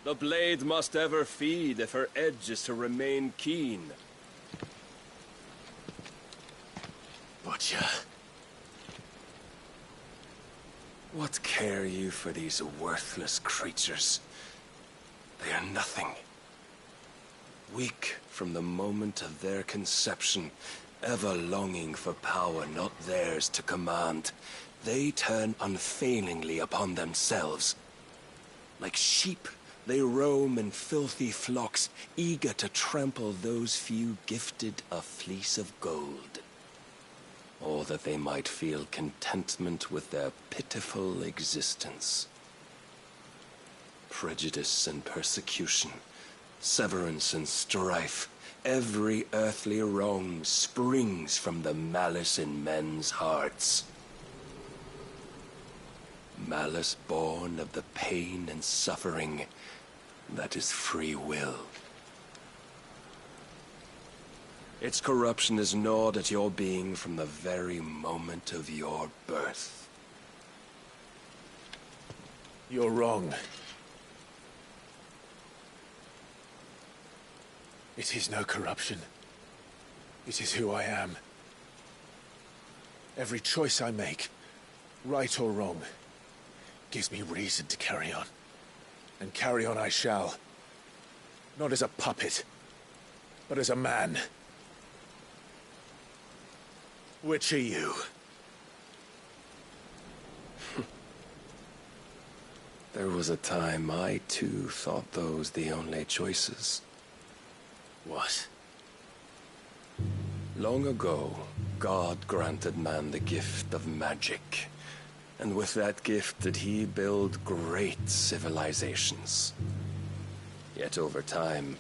The blade must ever feed if her edge is to remain keen. Butcher. What care you for these worthless creatures? They are nothing. Weak from the moment of their conception, ever longing for power not theirs to command, they turn unfailingly upon themselves. Like sheep, they roam in filthy flocks, eager to trample those few gifted a fleece of gold. Or that they might feel contentment with their pitiful existence. Prejudice and persecution, severance and strife, every earthly wrong springs from the malice in men's hearts. Malice born of the pain and suffering that is free will. Its corruption is gnawed at your being from the very moment of your birth. You're wrong. It is no corruption. It is who I am. Every choice I make, right or wrong, gives me reason to carry on. And carry on I shall. Not as a puppet, but as a man. Which are you? There was a time I too thought those the only choices. What? Long ago, God granted man the gift of magic. And with that gift did he build great civilizations. Yet over time,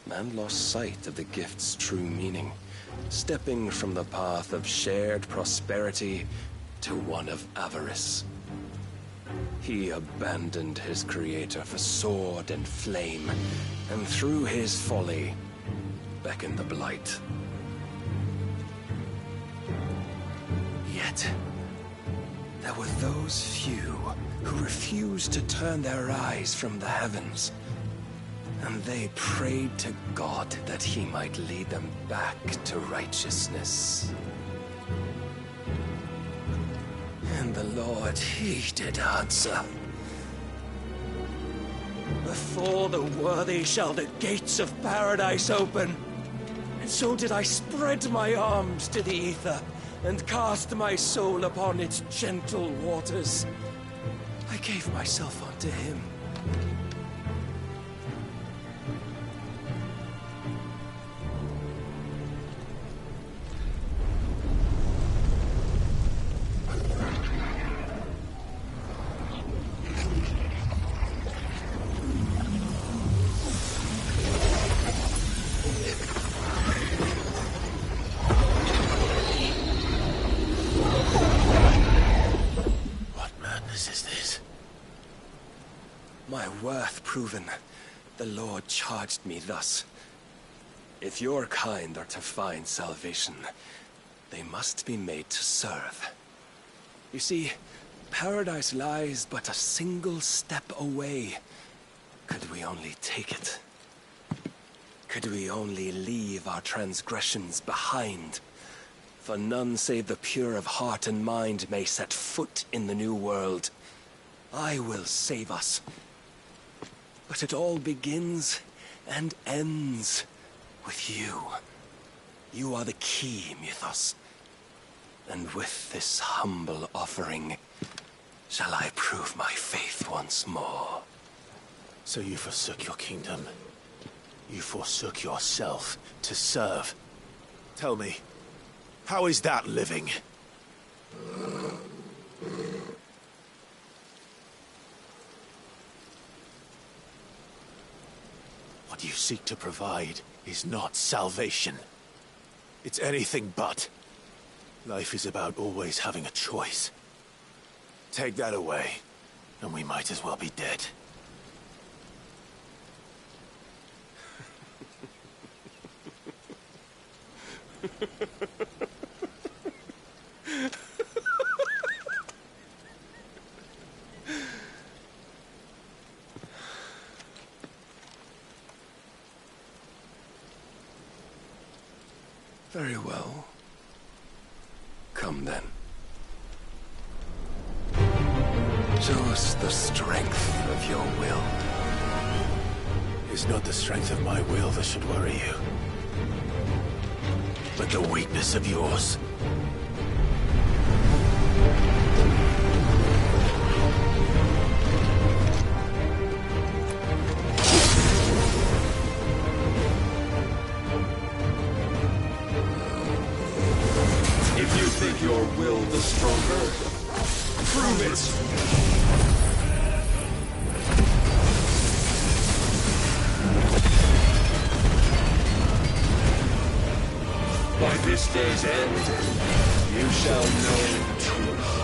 man lost sight of the gift's true meaning, stepping from the path of shared prosperity to one of avarice. He abandoned his creator for sword and flame, and through his folly, beckoned the blight. Yet, there were those few who refused to turn their eyes from the heavens, and they prayed to God that he might lead them back to righteousness. And the Lord, he did answer. Before the worthy shall the gates of paradise open. And so did I spread my arms to the ether, and cast my soul upon its gentle waters. I gave myself unto him. My worth proven, the Lord charged me thus. If your kind are to find salvation, they must be made to serve. You see, paradise lies but a single step away. Could we only take it? Could we only leave our transgressions behind? For none save the pure of heart and mind may set foot in the new world. I will save us. But it all begins and ends with you. You are the key, Mythos. And with this humble offering, shall I prove my faith once more. So you forsook your kingdom. You forsook yourself to serve. Tell me, how is that living? What you seek to provide is not salvation. It's anything but. Life is about always having a choice. Take that away, and we might as well be dead. Very well. Come then. Show us the strength of your will. It's not the strength of my will that should worry you, but the weakness of yours. If you think your will the stronger, prove it! By this day's end, you shall know truth.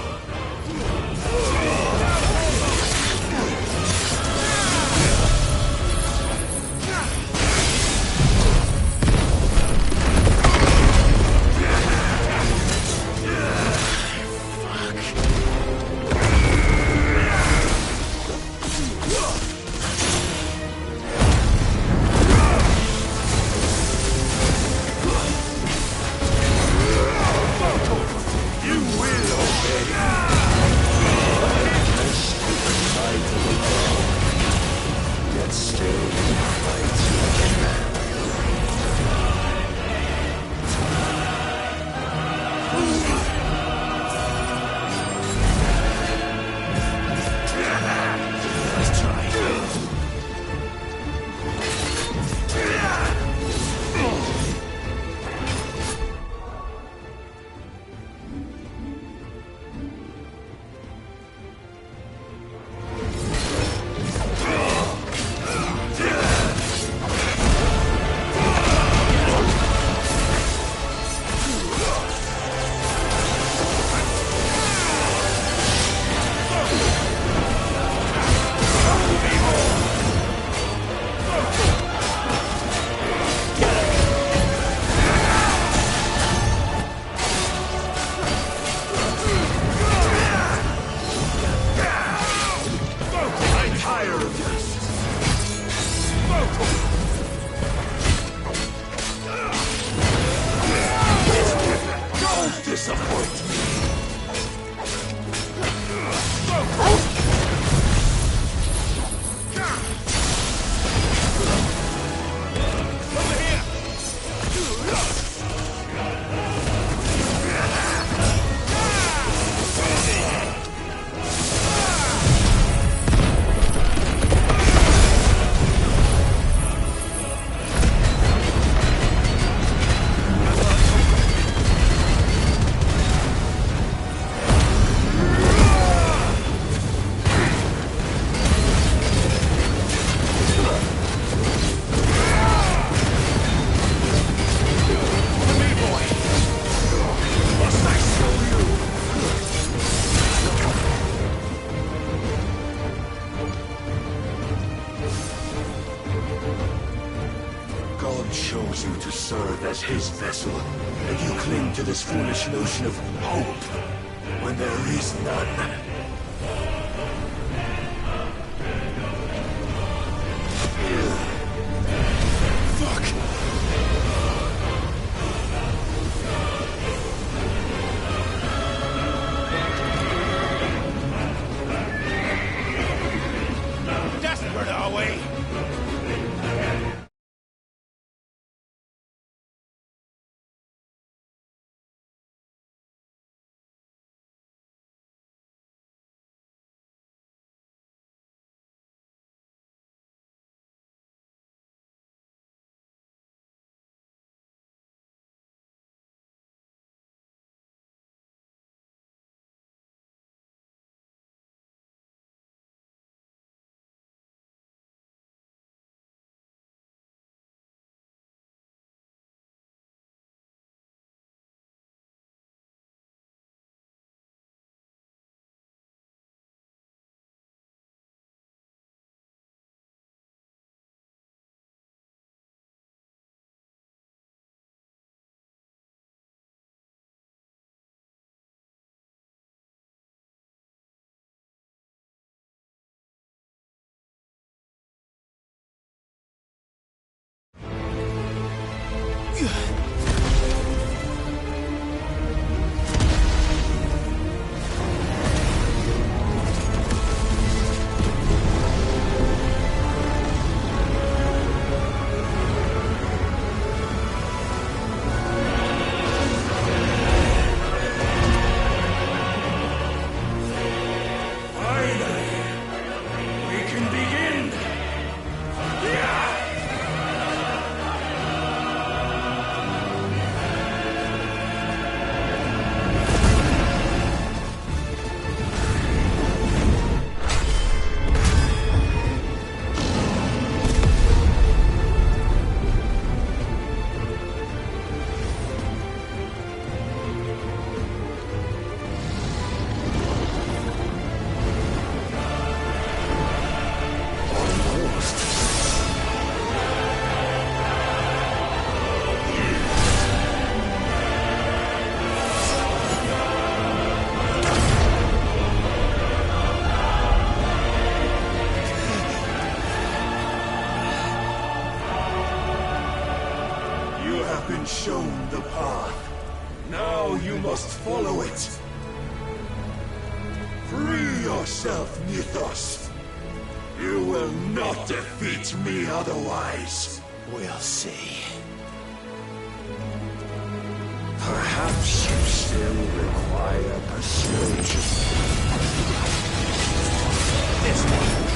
Chose you to serve as his vessel, and you cling to this foolish notion of hope when there is none. Desperate, are we? have been shown the path. Now you must follow it. Free yourself, Mythos. You will not defeat me otherwise. We'll see. Perhaps you still require persuasion. This one.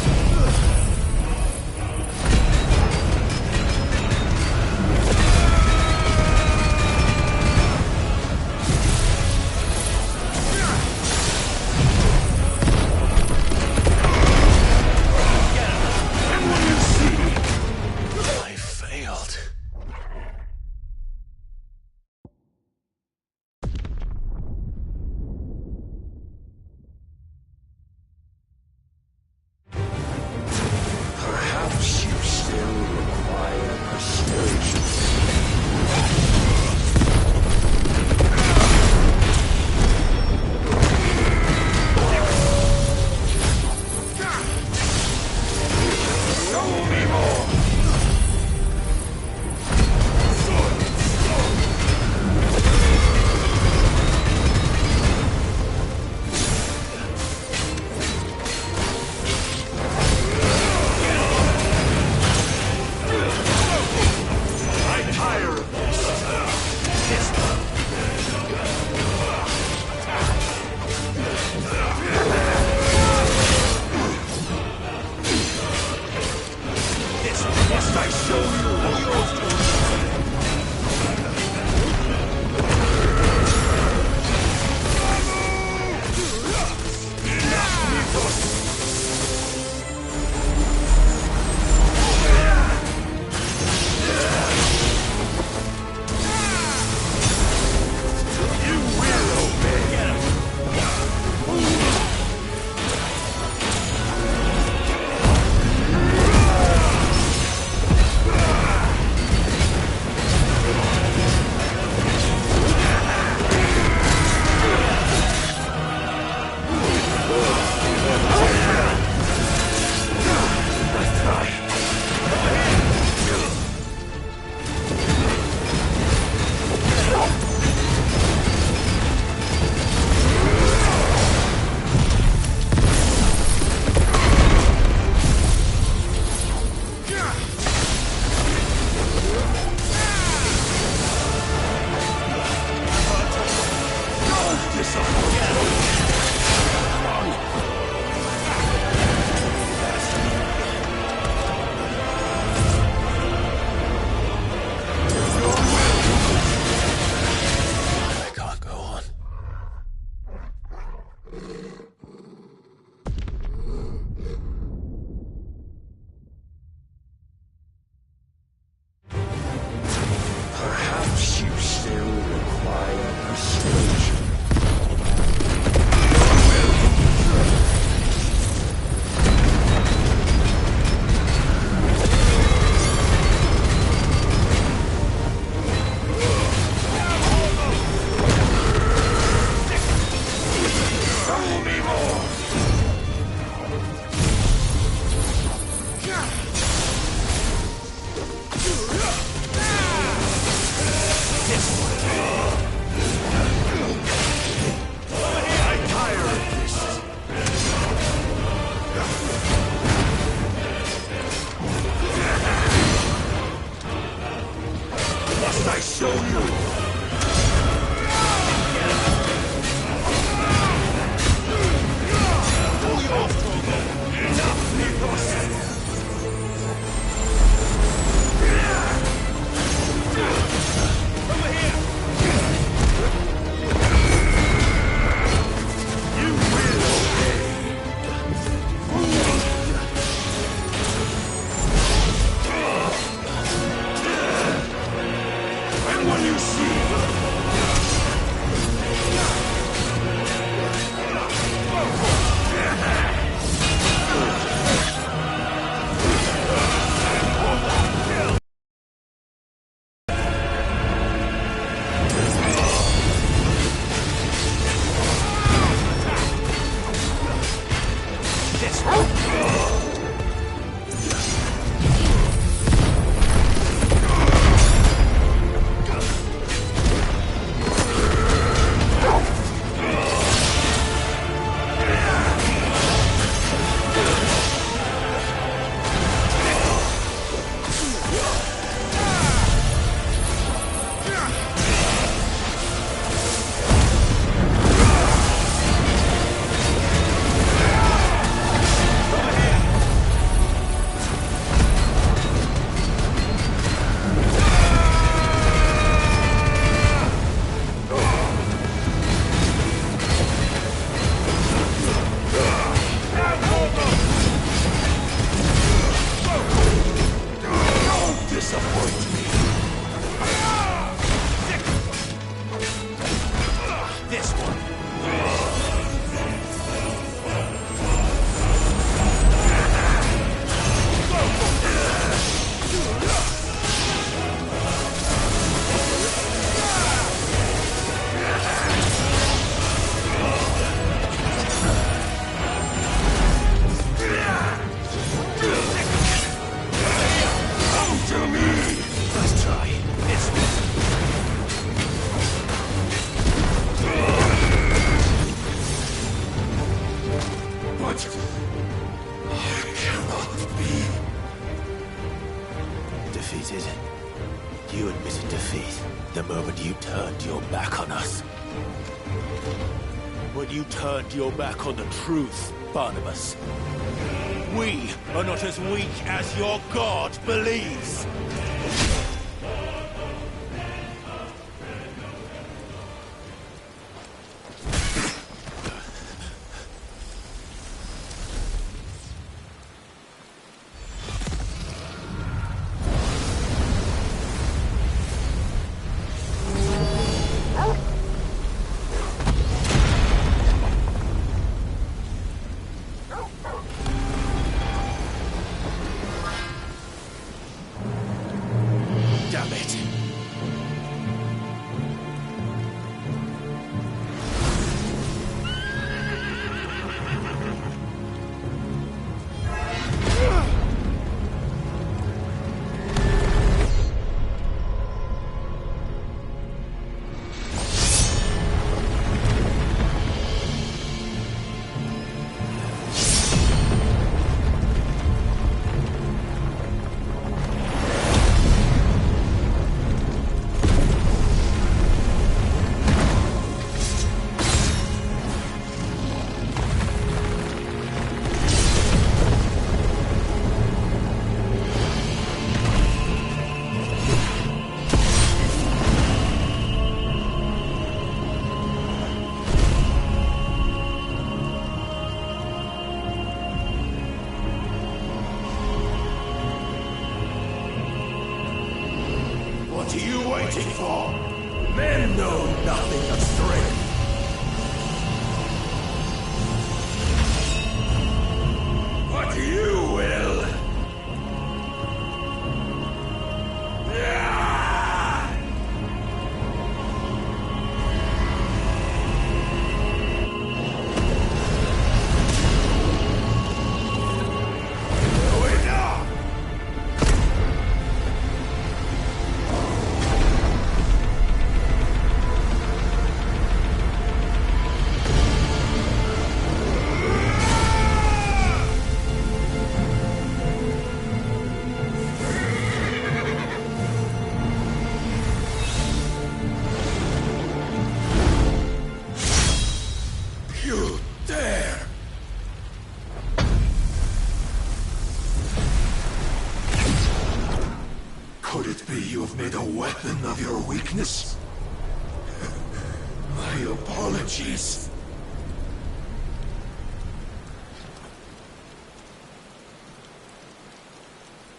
When you see defeated. You admitted defeat the moment you turned your back on us. When you turned your back on the truth, Barnabas. We are not as weak as your god believes. Damn it! What are you waiting for? Men know nothing of strength. But you will. You dare! Could it be you have made a weapon of your weakness? My apologies.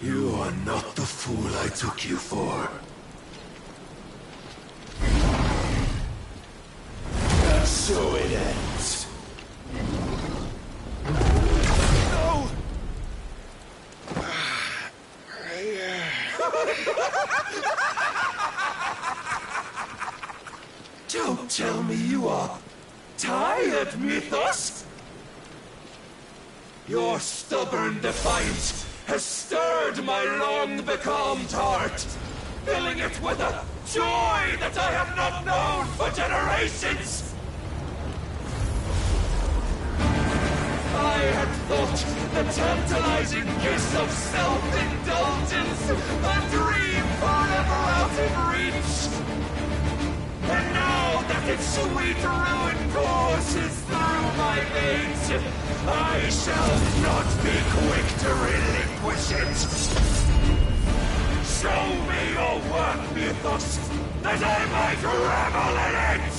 You are not the fool I took you for. And so it ends. No! Don't tell me you are tired, Mythos! Your stubborn defiance has stirred my long-becalmed heart, filling it with a joy that I have not known for generations! I had thought the tantalizing kiss of self-indulgence a dream forever out of reach. And now that its sweet ruin courses through my veins, I shall not be quick to relinquish it. Show me your work, Mythos, that I might revel in it!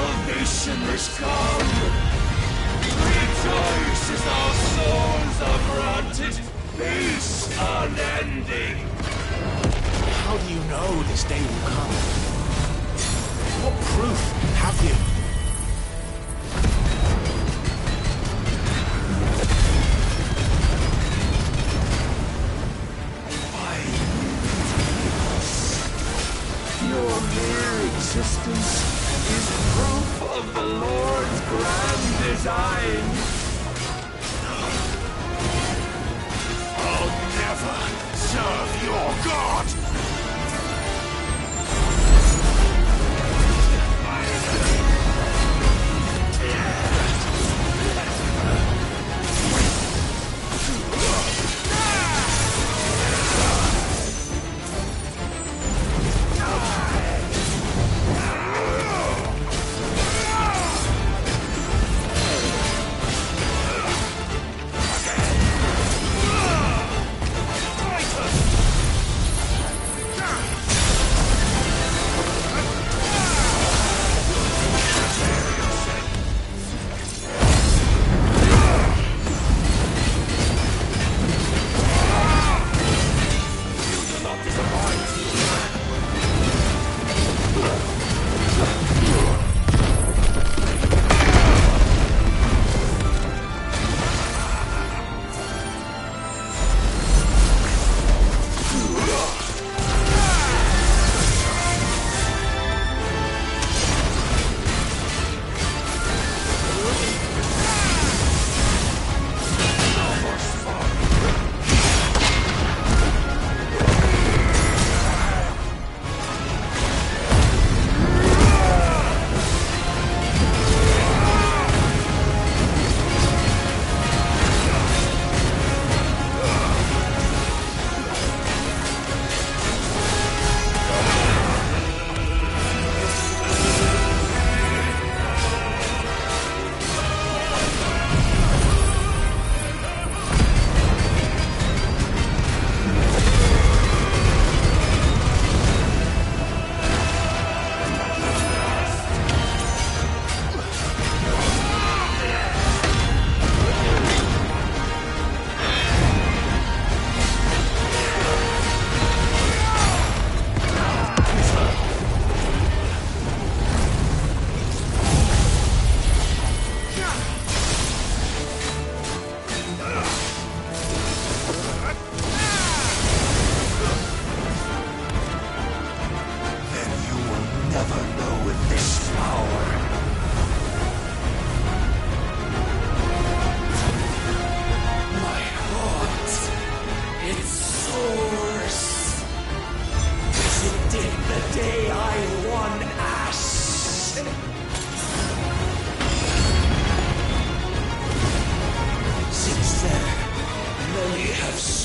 salvation is come. Rejoice as our souls are granted peace unending. How do you know this day will come? What proof have you? Your mere existence is proof of the Lord's grand design. I'll never serve your God!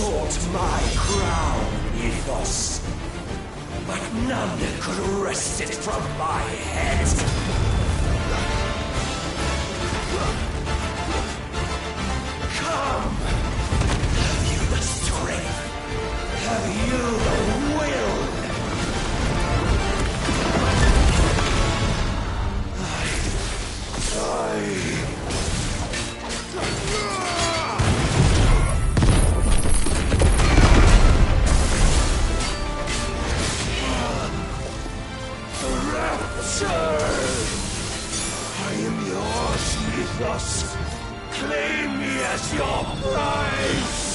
sought my crown, Ethos, but none could wrest it from my head. Come! Have you the strength? Have you the will? I am yours, Ethos. Claim me as your prize!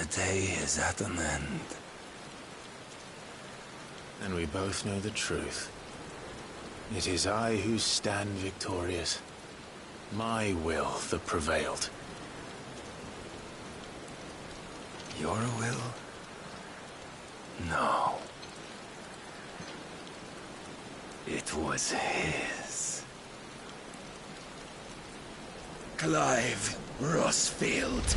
The day is at an end. And we both know the truth. It is I who stand victorious. My will that prevailed. Your will? No. It was his. Clive Rossfield.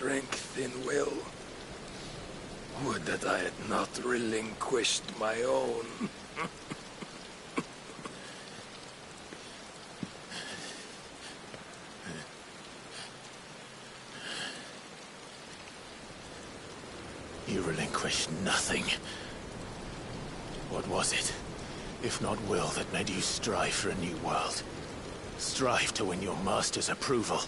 strength in will. Would that I had not relinquished my own. You relinquished nothing. What was it, if not will, that made you strive for a new world? Strive to win your master's approval?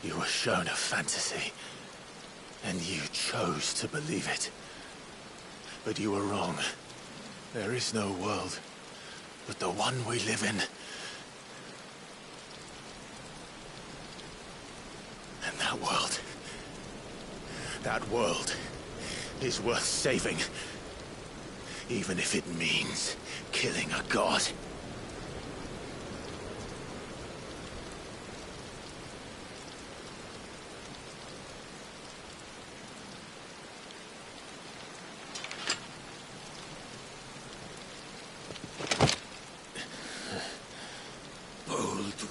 You were shown a fantasy, and you chose to believe it. But you were wrong. There is no world but the one we live in. And that world is worth saving, even if it means killing a god.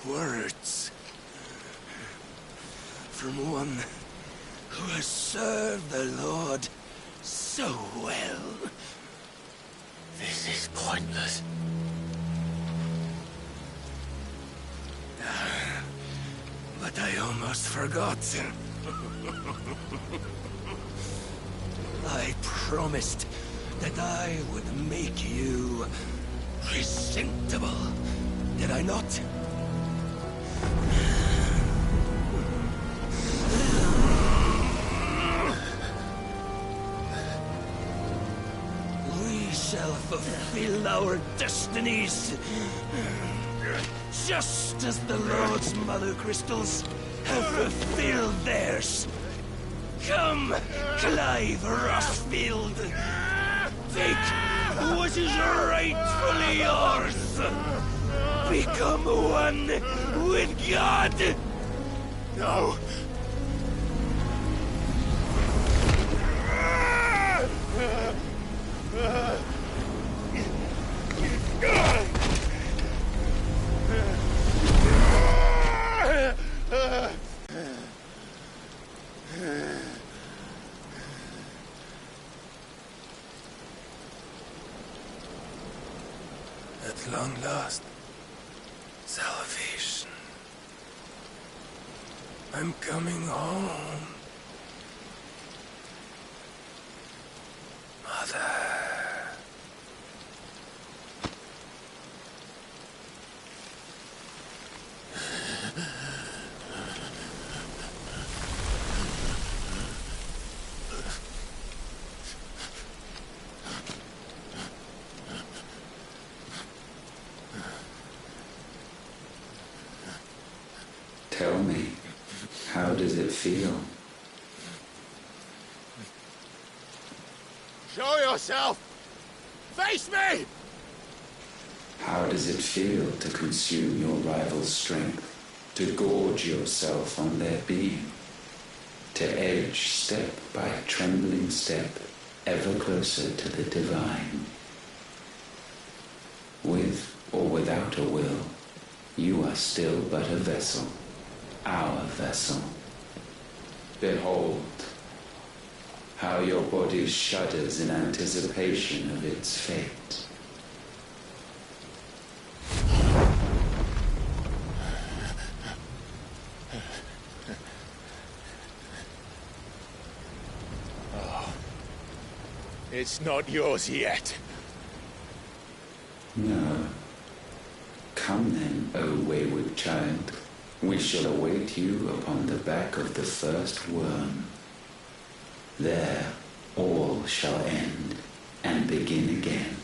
Words from one who has served the Lord so well. This is pointless. But I almost forgot. I promised that I would make you presentable. Did I not? We shall fulfill our destinies, just as the Lord's Mother Crystals have fulfilled theirs. Come, Clive Rossfield. Take what is rightfully yours. Become one with God! No! At long last, salvation. I'm coming home. Mother. Tell me, how does it feel? Show yourself! Face me! How does it feel to consume your rival's strength, to gorge yourself on their being, to edge step by trembling step ever closer to the divine? With or without a will, you are still but a vessel, our vessel. Behold, how your body shudders in anticipation of its fate. Oh, it's not yours yet. No. Come then, O wayward child. We shall await you upon the back of the first worm. There all shall end and begin again.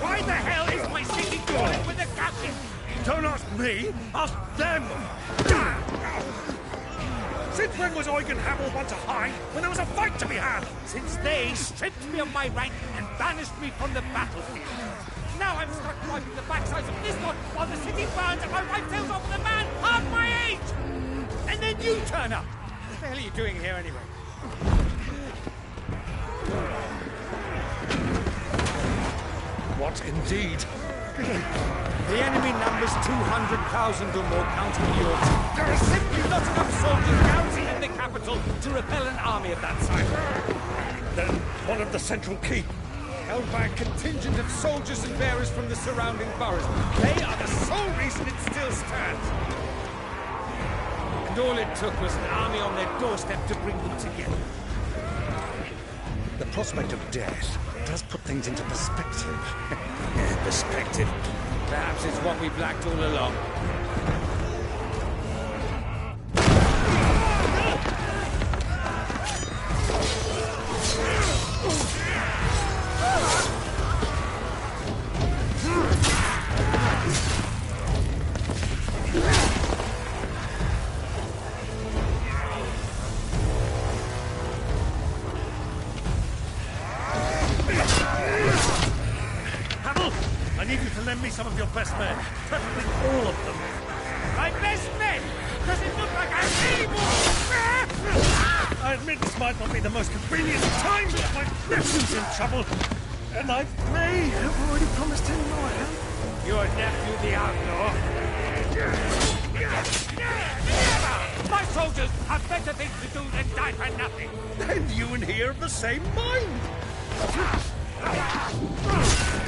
Why the hell is my city calling with the captain? Don't ask me, ask them! Since when was Eugen Hamel one to hide when there was a fight to be had? Since they stripped me of my rank and banished me from the battlefield. Now I'm stuck wiping the backsides of this lot while the city burns and my wife tells off with a man half my age! And then you turn up! What the hell are you doing here anyway? What indeed? The enemy numbers 200,000 or more, counting yours. There are simply not enough soldiers garrisoned in the capital to repel an army of that size. Then one of the central keep. Held by a contingent of soldiers and bearers from the surrounding boroughs. They are the sole reason it still stands. And all it took was an army on their doorstep to bring them together. The prospect of death does put things into perspective. Perspective. Perhaps it's what we've lacked all along. I need you to lend me some of your best men. Preferably all of them. My best men! Does it look like I'm anymore? I admit this might not be the most convenient time, but my nephew's in trouble. And I may have already promised him more help. Your nephew, the outlaw? Never! My soldiers have better things to do than die for nothing. And you and he are of the same mind.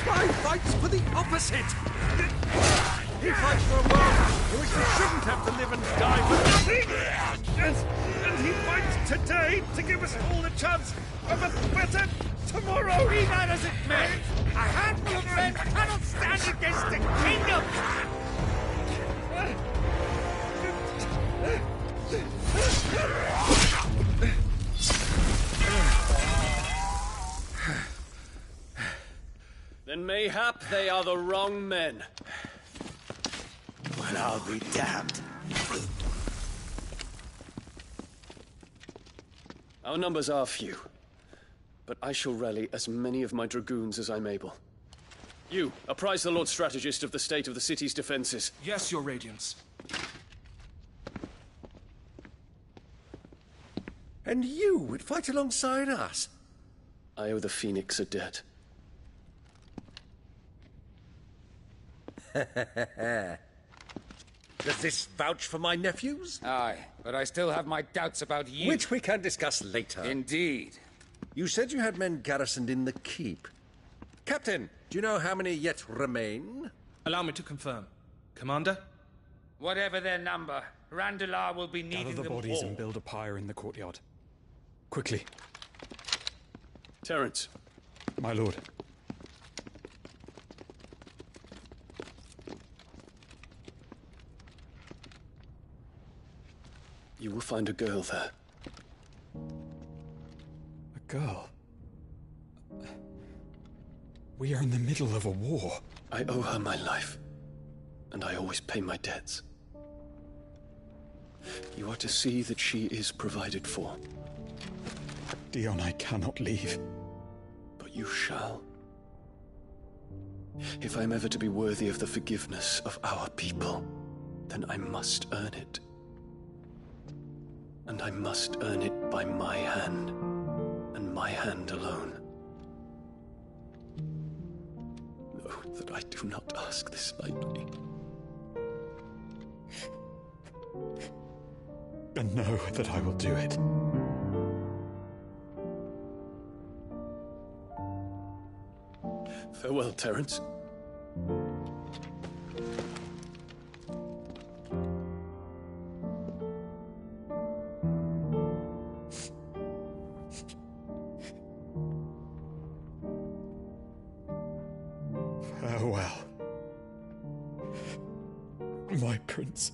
Pride fights for the opposite. He fights for a world in which we shouldn't have to live and die for nothing. And he fights today to give us all the chance of a better tomorrow. Be that as it may, a handful of men cannot stand against a kingdom. Then mayhap they are the wrong men. Well, I'll be damned. Our numbers are few, but I shall rally as many of my dragoons as I'm able. You, apprise the Lord Strategist of the state of the city's defenses. Yes, Your Radiance. And you would fight alongside us? I owe the Phoenix a debt. Does this vouch for my nephews? Aye, but I still have my doubts about you. Which we can discuss later. Indeed. You said you had men garrisoned in the keep. Captain, do you know how many yet remain? Allow me to confirm. Commander? Whatever their number, Randalar will be needing Gather the them bodies all. and build a pyre in the courtyard. Quickly, Terence, my lord. you will find a girl there. A girl. We are in the middle of a war. I owe her my life, and I always pay my debts. You are to see that she is provided for. Dion, I cannot leave. But you shall. If I'm ever to be worthy of the forgiveness of our people, then I must earn it. And I must earn it by my hand, and my hand alone. Know that I do not ask this lightly. And know that I will do it. Farewell, Terence. Farewell, my prince.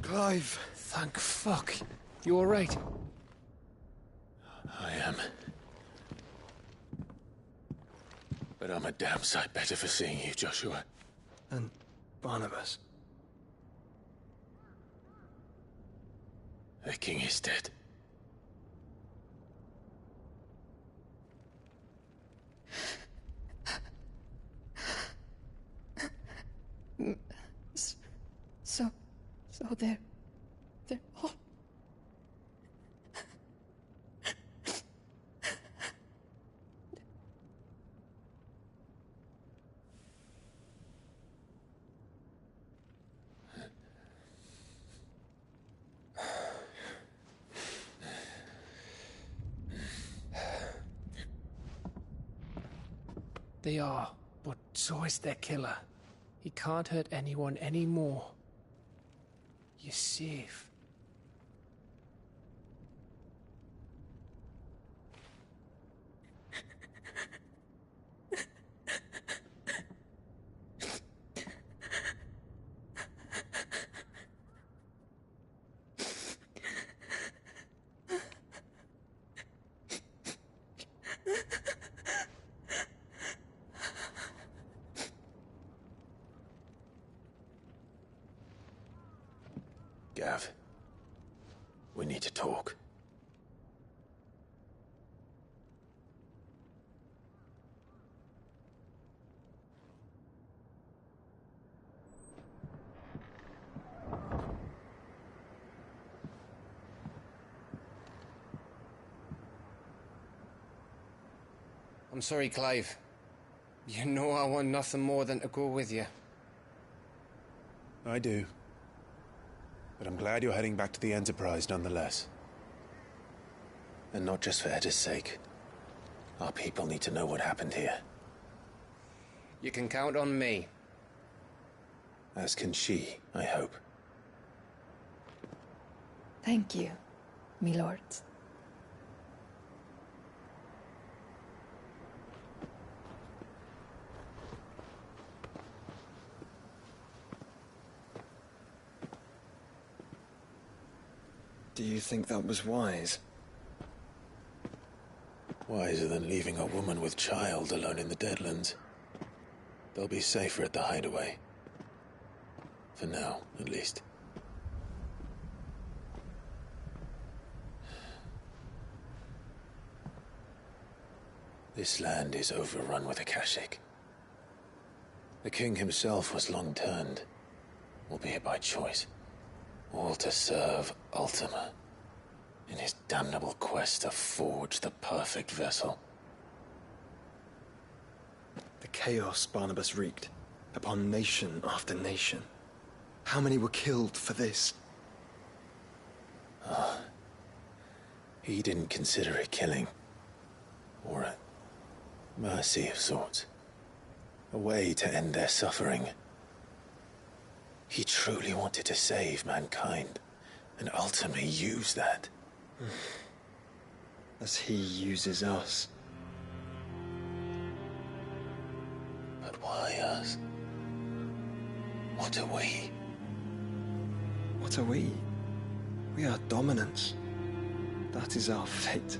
Clive! Thank fuck. You alright? I am. But I'm a damn sight better for seeing you, Joshua. And Barnabas. The king is dead. So they're all... They are, but so is their killer. He can't hurt anyone anymore. You're safe. Gav, we need to talk. I'm sorry, Clive. You know I want nothing more than to go with you. I do. But I'm glad you're heading back to the Enterprise nonetheless. And not just for Edda's sake. Our people need to know what happened here. You can count on me. As can she, I hope. Thank you, my lords. Do you think that was wise? Wiser than leaving a woman with child alone in the Deadlands. They'll be safer at the hideaway. For now, at least. This land is overrun with Akashic. The king himself was long turned, albeit by choice, all to serve Ultima, in his damnable quest to forge the perfect vessel. The chaos Barnabas wreaked upon nation after nation. How many were killed for this? He didn't consider it killing, or a mercy of sorts. A way to end their suffering. He truly wanted to save mankind, and ultimately used that. As he uses us. But why us? What are we? What are we? We are dominance. That is our fate.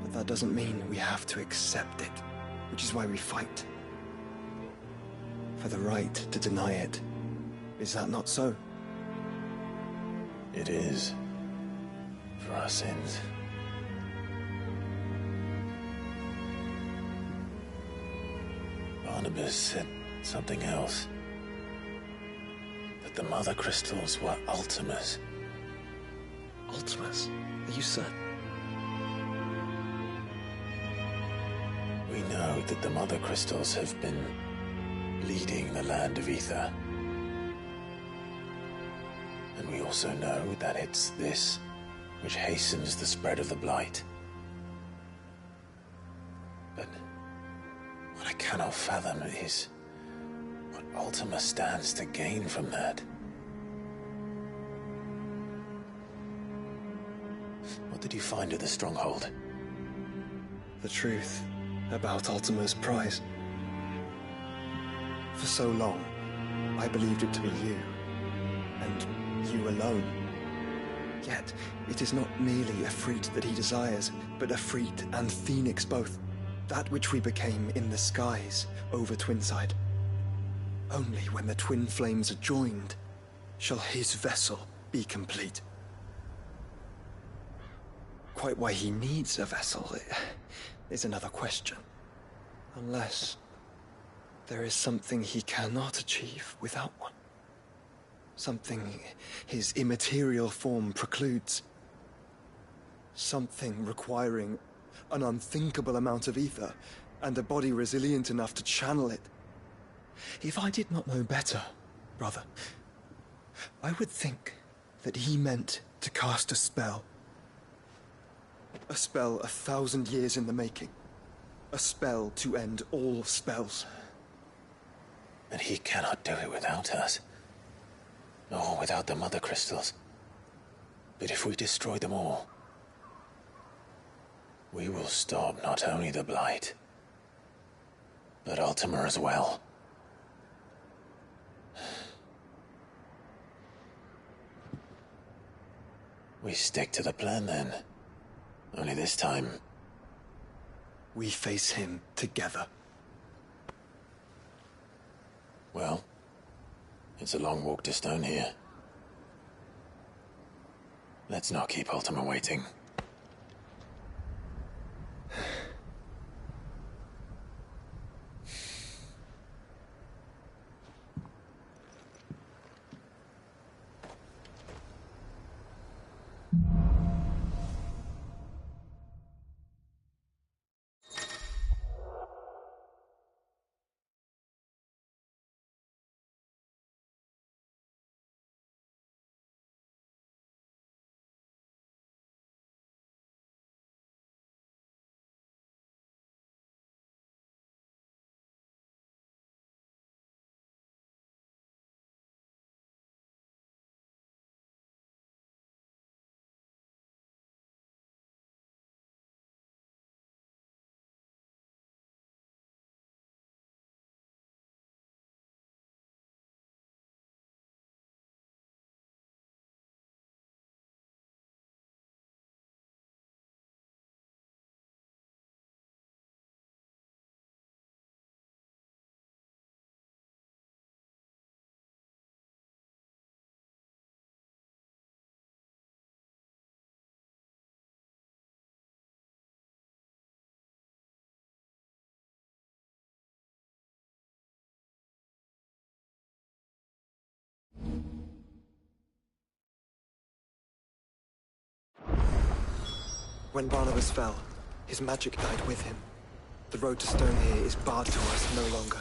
But that doesn't mean we have to accept it, which is why we fight. For the right to deny it. Is that not so? It is. For our sins. Barnabas said something else. That the Mother Crystals were Ultimas. Ultimas? Are you certain? We know that the Mother Crystals have been leading the land of Ether. And we also know that it's this which hastens the spread of the Blight. But what I cannot fathom is what Ultima stands to gain from that. What did you find at the Stronghold? The truth about Ultima's prize. For so long, I believed it to be you, and you alone. Yet, it is not merely a Efreet that he desires, but Efreet and Phoenix both. That which we became in the skies over Twinside. Only when the twin flames are joined shall his vessel be complete. Quite why he needs a vessel is another question. Unless there is something he cannot achieve without one. Something his immaterial form precludes. Something requiring an unthinkable amount of ether and a body resilient enough to channel it. If I did not know better, brother, I would think that he meant to cast a spell. A spell 1,000 years in the making. A spell to end all spells. And he cannot do it without us. Or without the Mother Crystals. But if we destroy them all, we will stop not only the Blight, but Ultima as well. We stick to the plan then. Only this time, we face him together. Well, it's a long walk to Stone here. Let's not keep Ultima waiting. When Barnabas fell, his magic died with him. The road to Stone here is barred to us no longer.